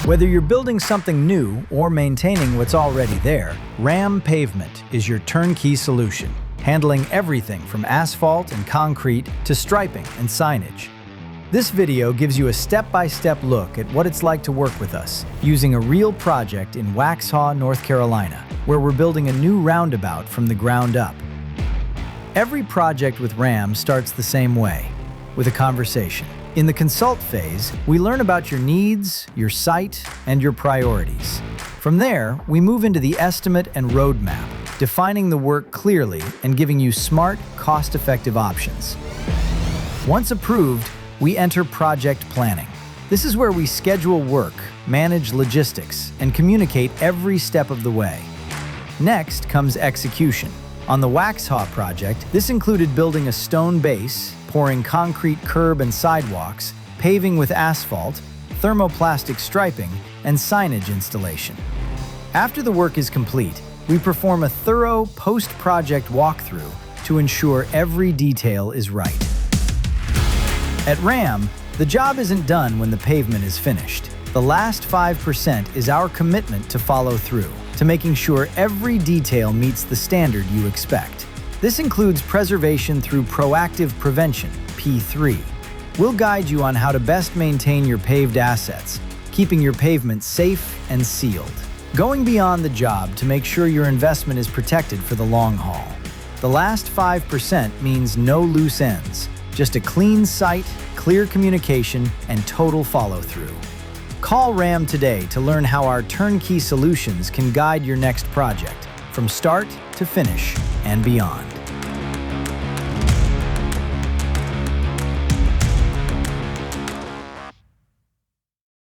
Whether you're building something new or maintaining what's already there, RAM Pavement is your turnkey solution, handling everything from asphalt and concrete to striping and signage. This video gives you a step-by-step look at what it's like to work with us, using a real project in Waxhaw, North Carolina, where we're building a new roundabout from the ground up. Every project with RAM starts the same way, with a conversation. In the consult phase, we learn about your needs, your site, and your priorities. From there, we move into the estimate and roadmap, defining the work clearly and giving you smart, cost-effective options. Once approved, we enter project planning. This is where we schedule work, manage logistics, and communicate every step of the way. Next comes execution. On the Waxhaw project, this included building a stone base, pouring concrete curb and sidewalks, paving with asphalt, thermoplastic striping, and signage installation. After the work is complete, we perform a thorough post-project walkthrough to ensure every detail is right. At RAM, the job isn't done when the pavement is finished. The last 5% is our commitment to follow through, to making sure every detail meets the standard you expect. This includes preservation through proactive prevention, P3. We'll guide you on how to best maintain your paved assets, keeping your pavement safe and sealed. Going beyond the job to make sure your investment is protected for the long haul. The last 5% means no loose ends, just a clean site, clear communication, and total follow-through. Call RAM today to learn how our turnkey solutions can guide your next project, from start to finish and beyond.